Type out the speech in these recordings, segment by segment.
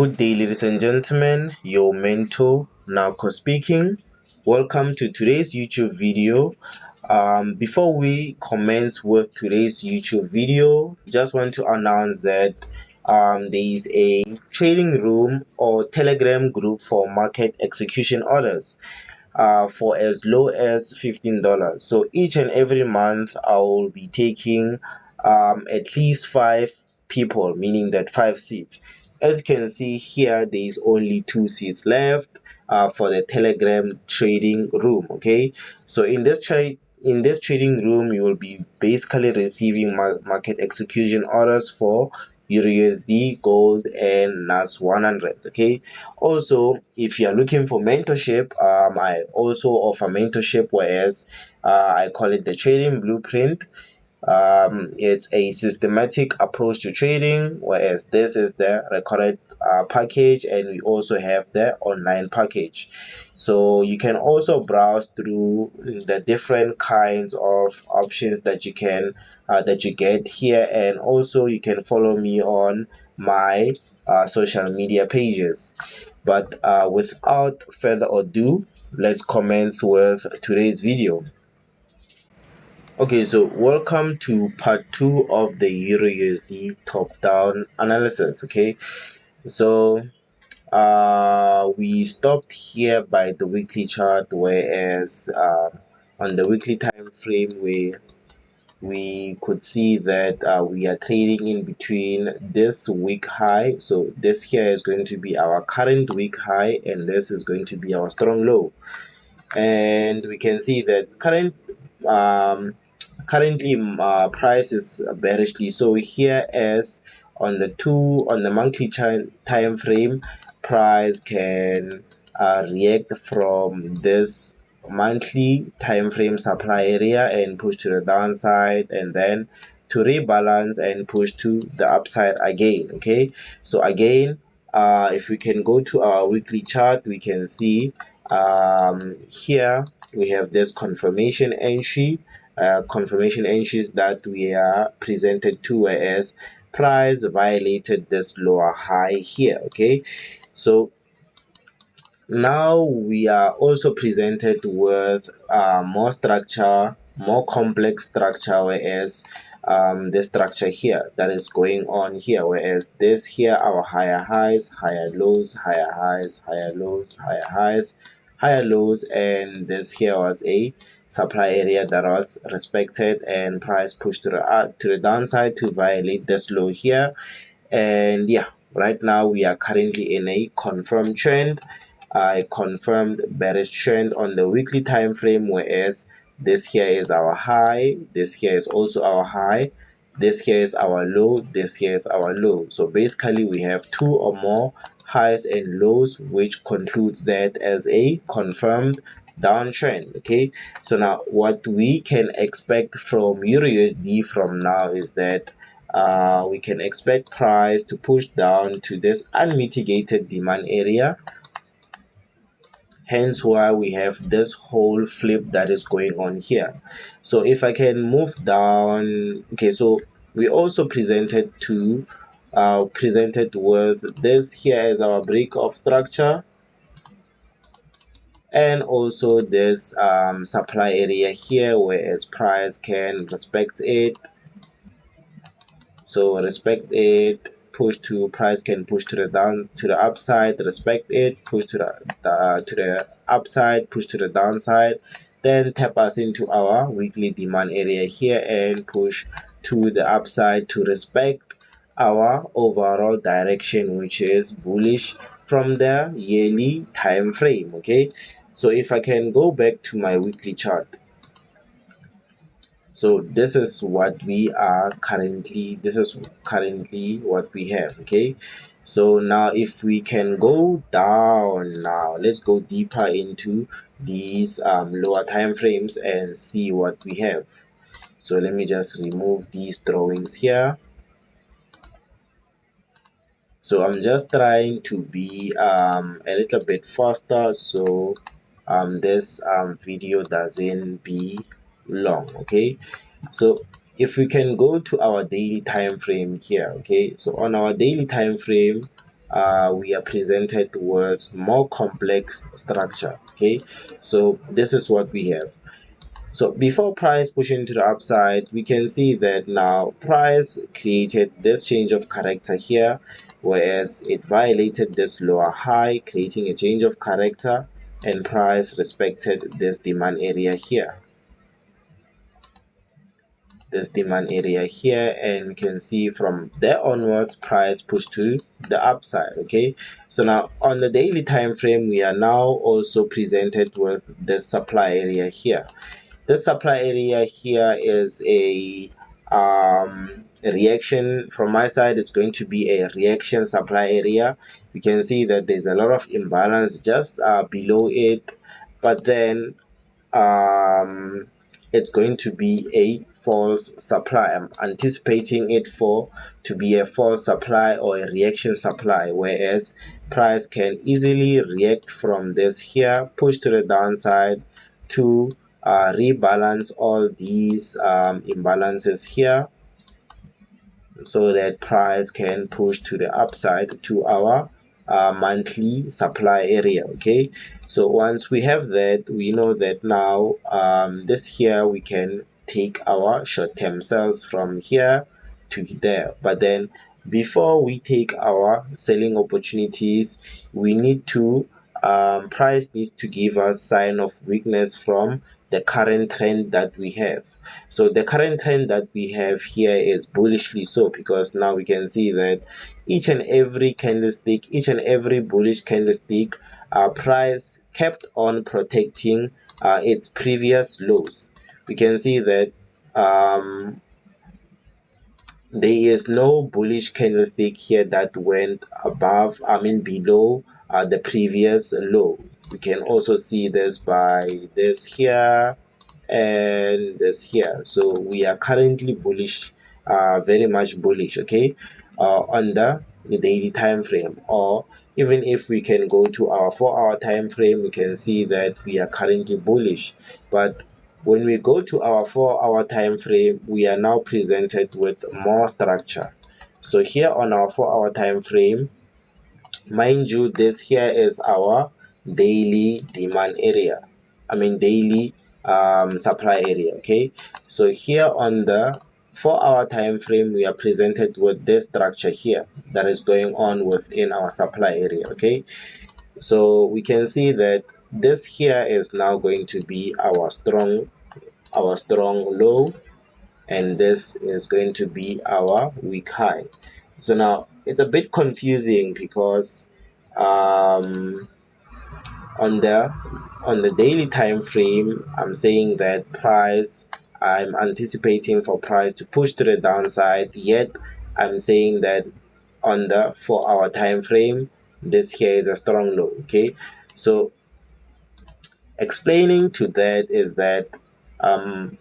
Good day, ladies and gentlemen. Your mentor, Narco speaking. Welcome to today's YouTube video. Before we commence with today's YouTube video, just want to announce that there is a trading room or Telegram group for market execution orders for as low as $15. So each and every month, I will be taking at least 5 people, meaning that 5 seats. As you can see here, there is only 2 seats left for the Telegram trading room. Okay, so in this trading room, you will be basically receiving market execution orders for Eurusd, gold, and NAS 100. Okay, also if you are looking for mentorship, I also offer mentorship, whereas I call it the trading blueprint. It's a systematic approach to trading, whereas this is the recorded package, and we also have the online package. So you can also browse through the different kinds of options that you get here, and also you can follow me on my social media pages. But without further ado, let's commence with today's video. Okay, so welcome to part 2 of the EURUSD top-down analysis. Okay, so we stopped here by the weekly chart, whereas on the weekly time frame we could see that we are trading in between this week high. So this here is going to be our current week high, and this is going to be our strong low. And we can see that currently price is bearishly. So here, as on the monthly time frame, price can react from this monthly time frame supply area and push to the downside, and then to rebalance and push to the upside again. Okay, so again, if we can go to our weekly chart, we can see here we have this confirmation entries that we are presented to, whereas price violated this lower high here. Okay, so now we are also presented with more complex structure, whereas the structure here that is going on here, whereas this here, our higher highs, higher lows, higher highs, higher lows, higher highs, higher lows, and this here was a supply area that was respected, and price pushed to the downside to violate this low here. And yeah, right now we are currently in a confirmed trend, a confirmed bearish trend on the weekly time frame, whereas this here is our high, this here is also our high, this here is our low, this here is our low. So basically we have 2 or more highs and lows, which concludes that as a confirmed downtrend. Okay, so now what we can expect from EURUSD from now is that we can expect price to push down to this unmitigated demand area, hence why we have this whole flip that is going on here. So if I can move down, okay, so we also presented with this here as our break of structure, and also this supply area here, whereas price can respect it. So respect it, push to price can push to the down to the upside, respect it, push to the upside, push to the downside, then tap us into our weekly demand area here and push to the upside to respect our overall direction, which is bullish from the yearly time frame. Okay, so if I can go back to my weekly chart, so this is what we are currently, this is currently what we have. Okay, so now if we can go down, now let's go deeper into these lower time frames and see what we have. So let me just remove these drawings here. So I'm just trying to be a little bit faster, so this video doesn't be long. Okay, so if we can go to our daily time frame here. Okay, so on our daily time frame, we are presented with more complex structure. Okay, so this is what we have. So before price pushing to the upside, we can see that now price created this change of character here, whereas it violated this lower high, creating a change of character, and price respected this demand area here. This demand area here, and we can see from there onwards price pushed to the upside. Okay, so now on the daily time frame, we are now also presented with the supply area here. This supply area here is a reaction. From my side, it's going to be a reaction supply area. We can see that there's a lot of imbalance just below it, but then um, it's going to be a false supply. I'm anticipating it for to be a false supply or a reaction supply, whereas price can easily react from this here, push to the downside to rebalance all these imbalances here, so that price can push to the upside to our monthly supply area. Okay, so once we have that, we know that now this here we can take our short-term sales from here to there. But then before we take our selling opportunities, we need to price needs to give us sign of weakness from the current trend that we have. So the current trend that we have here is bullishly so, because now we can see that each and every candlestick, each and every bullish candlestick, price kept on protecting its previous lows. We can see that there is no bullish candlestick here that went above, below the previous low. We can also see this by this here and this here. So we are currently bullish, very much bullish. Okay, on the daily time frame, or even if we can go to our 4-hour time frame, we can see that we are currently bullish. But when we go to our 4-hour time frame, we are now presented with more structure. So here on our 4-hour time frame, mind you, this here is our daily demand area. Daily supply area. Okay, so here on the 4-hour time frame, we are presented with this structure here that is going on within our supply area. Okay, so we can see that this here is now going to be our strong low, and this is going to be our weak high. So now it's a bit confusing because um, on the daily time frame, I'm saying that I'm anticipating for price to push to the downside, yet I'm saying that on the 4-hour time frame, this here is a strong low. Okay, so explaining to that is that um,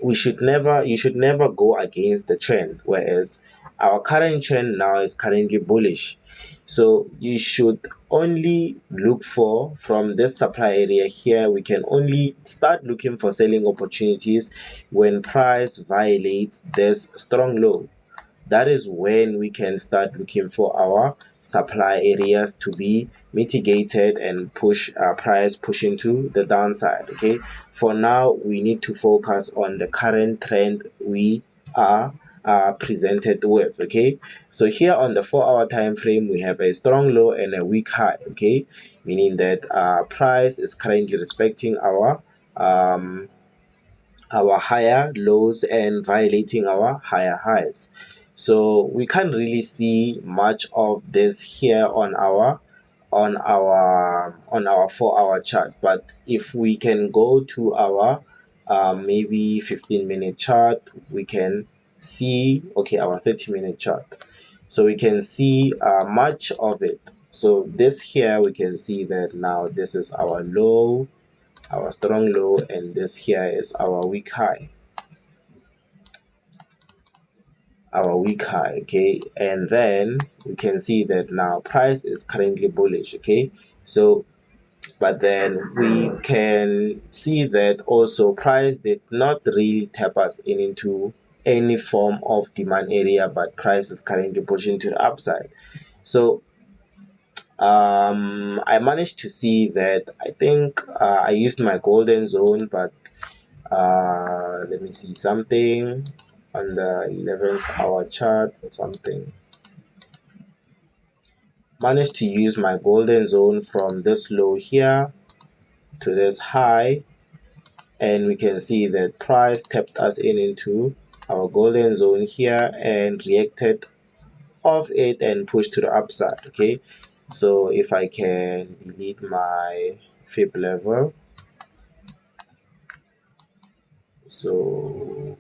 you should never go against the trend, whereas our current trend now is currently bullish. So you should only look for, from this supply area here, we can only start looking for selling opportunities when price violates this strong low. That is when we can start looking for our supply areas to be mitigated and push price pushing to the downside. Okay, for now we need to focus on the current trend we are presented with. Okay, so here on the 4-hour time frame, we have a strong low and a weak high. Okay, meaning that price is currently respecting our higher lows and violating our higher highs. So we can't really see much of this here on our 4-hour chart. But if we can go to our maybe 15-minute chart, we can see, okay, our 30-minute chart. So we can see much of it. So this here, we can see that now this is our low, our strong low, and this here is our weak high, okay, and then we can see that now price is currently bullish. Okay, so but then we can see that also price did not really tap us into any form of demand area, but price is currently pushing to the upside. So I managed to see that I think I used my golden zone, but let me see something on the 11th hour chart or something. Managed to use my golden zone from this low here to this high, and we can see that price tapped us in into our golden zone here and reacted off it and pushed to the upside. Okay, so if I can delete my fib level, so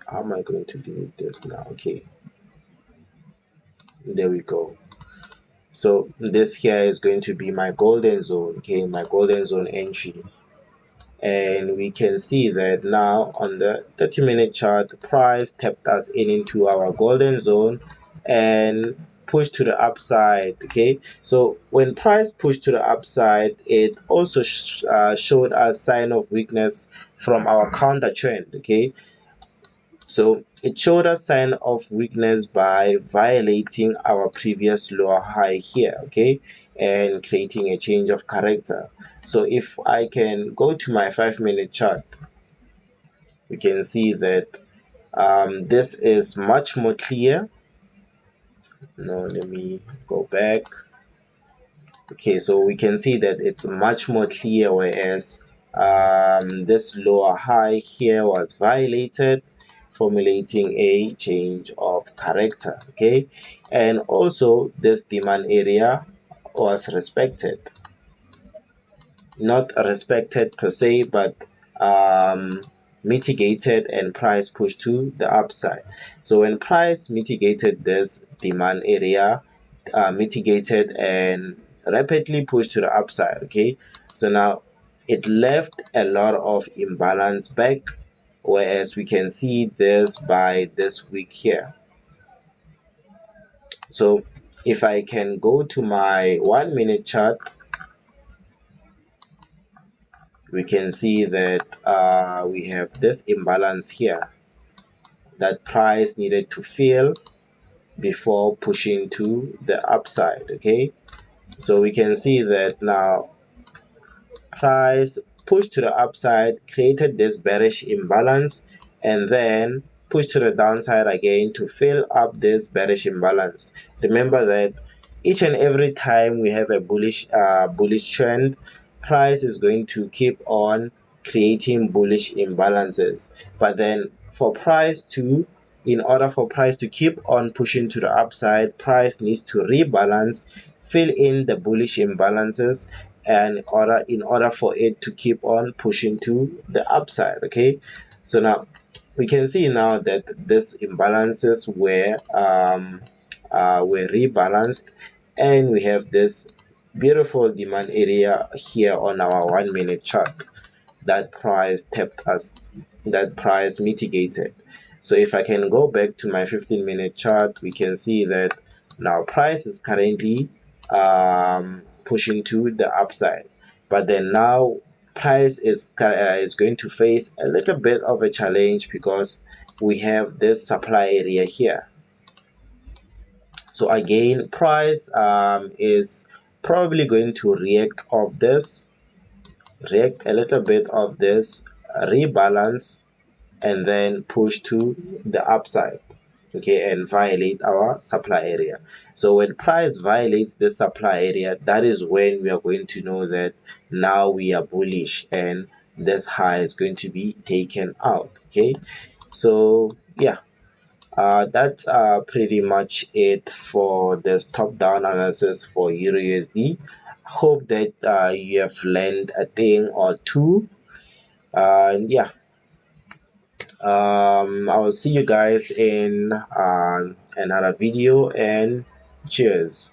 how am I going to delete this now? Okay, there we go. So this here is going to be my golden zone. Okay, my golden zone entry, and we can see that now on the 30-minute chart, the price tapped us in into our golden zone and pushed to the upside. Okay, so when price pushed to the upside, it also showed us sign of weakness from our counter trend. Okay, so it showed a sign of weakness by violating our previous lower high here, okay, and creating a change of character. So if I can go to my 5-minute chart, we can see that this is much more clear. No, let me go back. Okay, so we can see that it's much more clear, whereas this lower high here was violated, formulating a change of character. Okay, and also this demand area was respected, not respected per se, but um, mitigated and price pushed to the upside. So when price mitigated this demand area, mitigated and rapidly pushed to the upside. Okay, so now it left a lot of imbalance back, whereas we can see this by this week here. So if I can go to my 1-minute chart, we can see that we have this imbalance here that price needed to fill before pushing to the upside. Okay, so we can see that now price pushed to the upside, created this bearish imbalance, and then pushed to the downside again to fill up this bearish imbalance. Remember that each and every time we have a bullish trend, price is going to keep on creating bullish imbalances. But then in order for price to keep on pushing to the upside, price needs to rebalance, fill in the bullish imbalances, and in order for it to keep on pushing to the upside. Okay, so now we can see now that these imbalances were rebalanced, and we have this beautiful demand area here on our 1-minute chart that price tapped us, that price mitigated. So if I can go back to my 15-minute chart, we can see that now price is currently pushing to the upside, but then now price is going to face a little bit of a challenge because we have this supply area here. So again, price is probably going to react a little bit of this, rebalance, and then push to the upside, okay, and violate our supply area. So when price violates the supply area, that is when we are going to know that now we are bullish and this high is going to be taken out. Okay, so yeah, that's pretty much it for this top-down analysis for Euro USD. Hope that you have learned a thing or two. And yeah, I will see you guys in another video, and cheers.